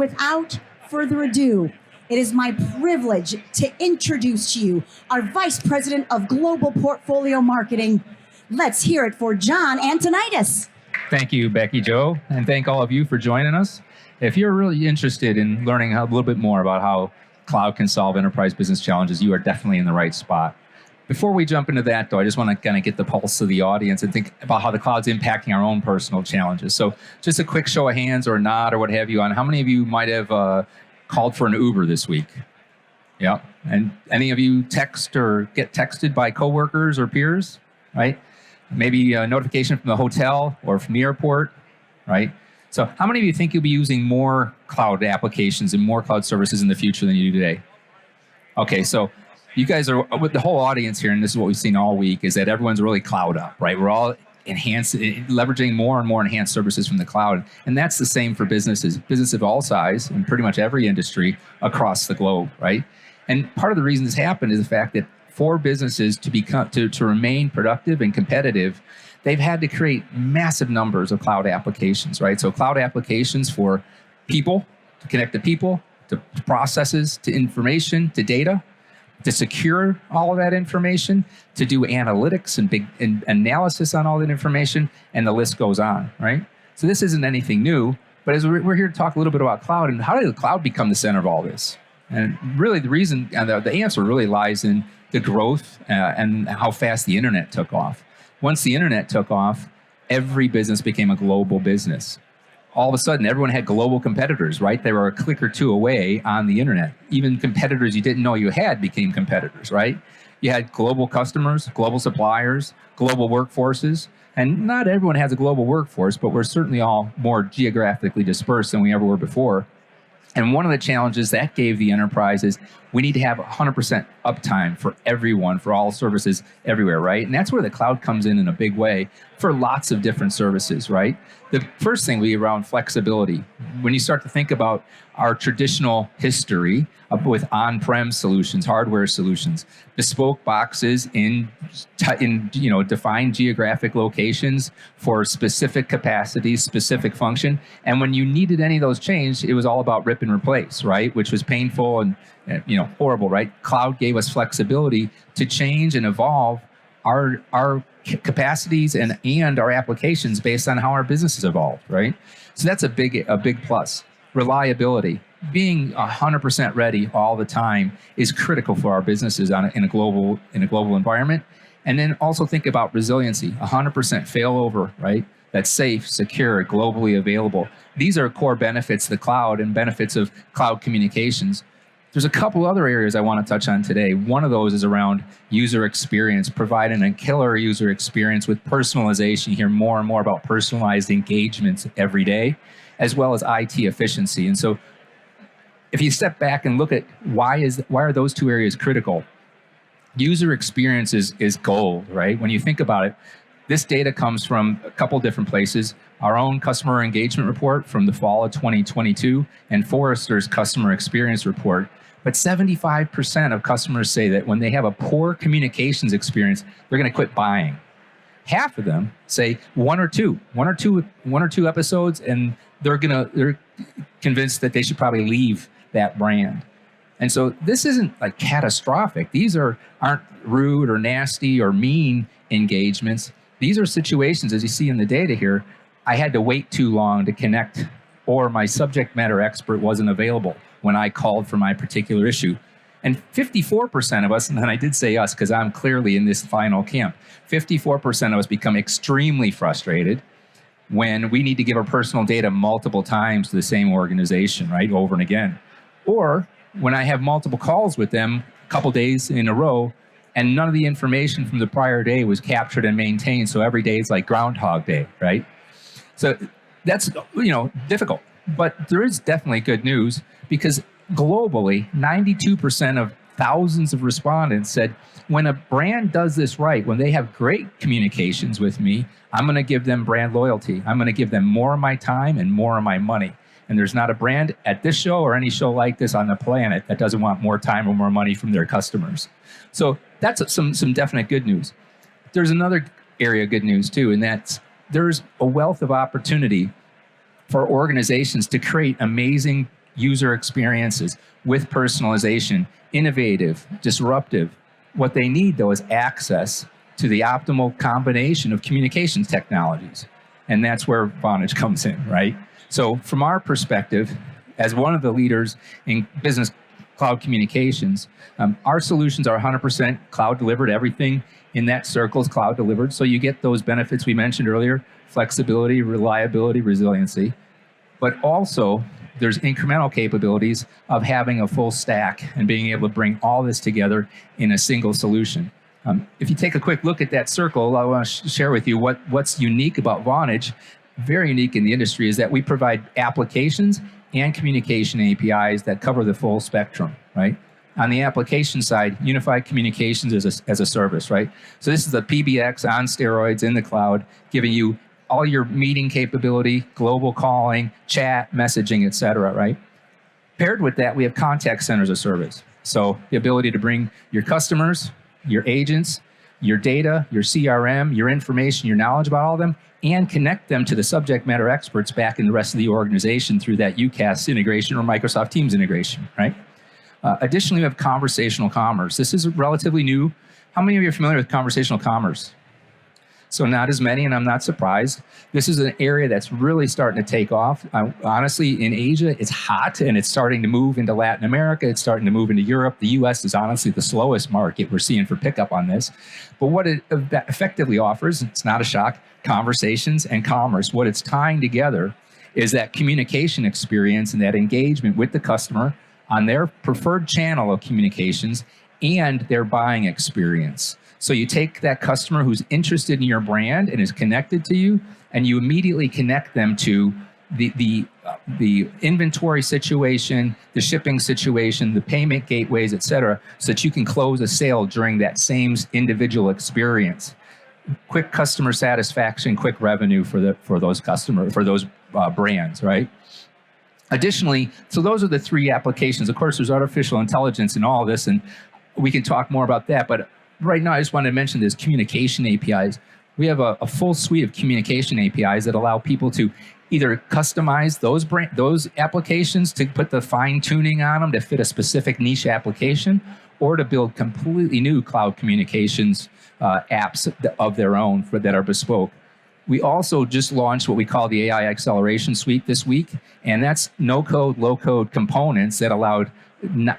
without further ado, it is my privilege to introduce to you our Vice President of Global Portfolio Marketing. Let's hear it for John Antonitis. Thank you, Becky Jo, and thank all of you for joining us. If you're really interested in learning a little bit more about how cloud can solve enterprise business challenges, you are definitely in the right spot. Before we jump into that, though, I just want to kind of get the pulse of the audience and think about how the cloud's impacting our own personal challenges. So just a quick show of hands or a nod or what have you on how many of you might have called for an Uber this week? Yeah. And any of you text or get texted by coworkers or peers, right? Maybe a notification from the hotel or from the airport, right? So how many of you think you'll be using more cloud applications and more cloud services in the future than you do today? Okay, so you guys are, with the whole audience here, and this is what we've seen all week, is that everyone's really cloud up, right? We're all leveraging more and more enhanced services from the cloud. And that's the same for businesses of all size in pretty much every industry across the globe, right? And part of the reason this happened is the fact that for businesses to remain productive and competitive, they've had to create massive numbers of cloud applications, right? So cloud applications for people, to connect to people, to processes, to information, to data, to secure all of that information, to do analytics and big analysis on all that information, and the list goes on, right? So this isn't anything new, but as we're here to talk a little bit about cloud and how did the cloud become the center of all this? And really the reason, the answer really lies in the growth and how fast the internet took off. Once the internet took off, every business became a global business. All of a sudden, everyone had global competitors, right? They were a click or two away on the internet. Even competitors you didn't know you had became competitors, right? You had global customers, global suppliers, global workforces. And not everyone has a global workforce, but we're certainly all more geographically dispersed than we ever were before. And one of the challenges that gave the enterprise is we need to have 100% uptime for everyone, for all services everywhere, right? And that's where the cloud comes in a big way for lots of different services, right? The first thing we around flexibility. When you start to think about our traditional history with on-prem solutions, hardware solutions, bespoke boxes in defined geographic locations for specific capacities, specific function. And when you needed any of those changed, it was all about rip and replace, right? Which was painful and horrible, right? Cloud gave us flexibility to change and evolve our capacities and our applications based on how our business has evolved, right? So that's a big plus. Reliability. Being 100% ready all the time is critical for our businesses in a global environment. And then also think about resiliency, 100% failover, right? That's safe, secure, globally available. These are core benefits of the cloud and benefits of cloud communications. There's a couple other areas I want to touch on today. One of those is around user experience, providing a killer user experience with personalization. You hear more and more about personalized engagements every day, as well as IT efficiency. And so if you step back and look at why are those two areas critical, user experience is gold, right? When you think about it, this data comes from a couple different places. Our own customer engagement report from the fall of 2022 and Forrester's customer experience report. But 75% of customers say that when they have a poor communications experience, they're going to quit buying. Half of them say one or two episodes, and they're convinced that they should probably leave that brand. And so this isn't like catastrophic. These aren't rude or nasty or mean engagements. These are situations, as you see in the data here, I had to wait too long to connect, or my subject matter expert wasn't available when I called for my particular issue. And 54% of us, and then I did say us because I'm clearly in this final camp, 54% of us become extremely frustrated when we need to give our personal data multiple times to the same organization, right, over and again. Or when I have multiple calls with them a couple days in a row, and none of the information from the prior day was captured and maintained, so every day is like Groundhog Day, right? So that's difficult. But there is definitely good news because globally, 92% of thousands of respondents said, when a brand does this right, when they have great communications with me, I'm going to give them brand loyalty. I'm going to give them more of my time and more of my money. And there's not a brand at this show or any show like this on the planet that doesn't want more time or more money from their customers. So that's some definite good news. There's another area of good news too, and that's there's a wealth of opportunity for organizations to create amazing user experiences with personalization, innovative, disruptive. What they need, though, is access to the optimal combination of communications technologies. And that's where Vonage comes in, right? So from our perspective, as one of the leaders in business cloud communications, our solutions are 100% cloud delivered. Everything in that circle is cloud delivered. So you get those benefits we mentioned earlier, flexibility, reliability, resiliency. But also, there's incremental capabilities of having a full stack and being able to bring all this together in a single solution. If you take a quick look at that circle, I want to share with you what's unique about Vonage, very unique in the industry, is that we provide applications and communication APIs that cover the full spectrum, right? On the application side, unified communications as a service, right? So this is the PBX on steroids in the cloud, giving you all your meeting capability, global calling, chat, messaging, et cetera, right? Paired with that, we have contact centers as a service. So the ability to bring your customers, your agents, your data, your CRM, your information, your knowledge about all of them, and connect them to the subject matter experts back in the rest of the organization through that UCaaS integration or Microsoft Teams integration, right? Additionally, we have conversational commerce. This is relatively new. How many of you are familiar with conversational commerce? So not as many, and I'm not surprised. This is an area that's really starting to take off. Honestly, in Asia, it's hot, and it's starting to move into Latin America. It's starting to move into Europe. The US is honestly the slowest market we're seeing for pickup on this. But what it effectively offers, it's not a shock, conversations and commerce. What it's tying together is that communication experience and that engagement with the customer on their preferred channel of communications and their buying experience. So you take that customer who's interested in your brand and is connected to you, and you immediately connect them to the inventory situation, the shipping situation, the payment gateways, et cetera, so that you can close a sale during that same individual experience. Quick customer satisfaction, quick revenue for those customers, for those brands, right? Additionally, so those are the three applications. Of course, there's artificial intelligence in all of this, and we can talk more about that, but right now, I just wanted to mention this communication APIs. We have a full suite of communication APIs that allow people to either customize those applications to put the fine tuning on them to fit a specific niche application, or to build completely new cloud communications apps of their own that are bespoke. We also just launched what we call the AI Acceleration Suite this week, and that's no-code, low-code components that allowed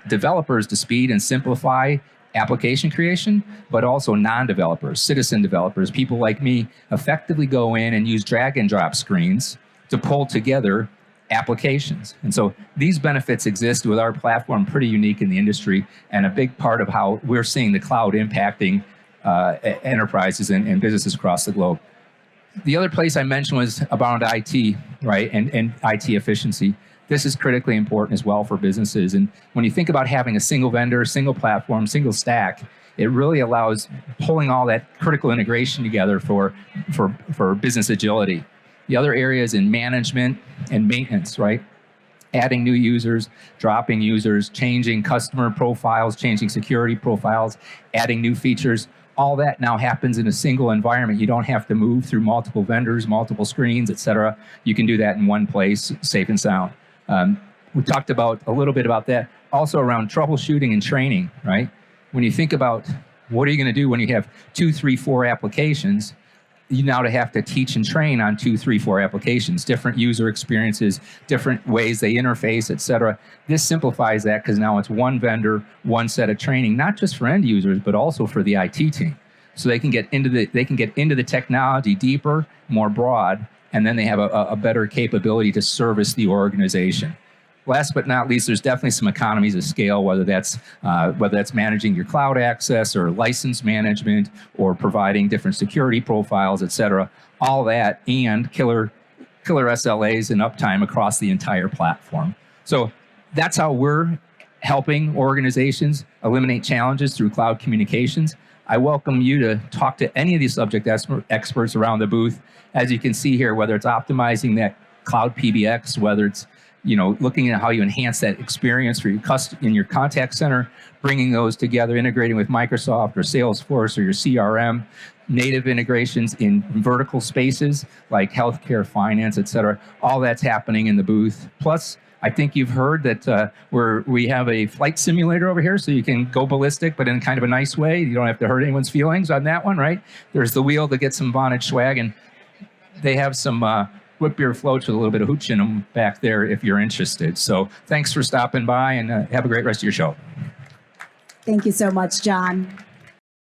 developers to speed and simplify application creation, but also non-developers, citizen developers, people like me, effectively go in and use drag and drop screens to pull together applications. And so these benefits exist with our platform, pretty unique in the industry, and a big part of how we're seeing the cloud impacting enterprises and businesses across the globe. The other place I mentioned was about IT, right, and IT efficiency. This is critically important as well for businesses. And when you think about having a single vendor, single platform, single stack, it really allows pulling all that critical integration together for business agility. The other areas in management and maintenance, right? Adding new users, dropping users, changing customer profiles, changing security profiles, adding new features. All that now happens in a single environment. You don't have to move through multiple vendors, multiple screens, et cetera. You can do that in one place, safe and sound. We talked about a little bit about that. Also around troubleshooting and training, right? When you think about what are you going to do when you have 2, 3, 4 applications, you now have to teach and train on 2, 3, 4 applications, different user experiences, different ways they interface, et cetera. This simplifies that because now it's one vendor, one set of training, not just for end users, but also for the IT team. So they can get into the technology deeper, more broad, and then they have a better capability to service the organization. Last but not least, there's definitely some economies of scale, whether that's managing your cloud access or license management or providing different security profiles, et cetera. All that and killer SLAs and uptime across the entire platform. So that's how we're helping organizations eliminate challenges through cloud communications. I welcome you to talk to any of these subject experts around the booth. As you can see here, whether it's optimizing that cloud PBX, whether it's looking at how you enhance that experience for your in your contact center, bringing those together, integrating with Microsoft or Salesforce or your CRM, native integrations in vertical spaces like healthcare, finance, et cetera. All that's happening in the booth. Plus, I think you've heard that we have a flight simulator over here, so you can go ballistic, but in kind of a nice way. You don't have to hurt anyone's feelings on that one, right? There's the wheel to get some Vonage swag, and they have some whip beer floats with a little bit of hooch in them back there if you're interested. So thanks for stopping by, and have a great rest of your show. Thank you so much, John.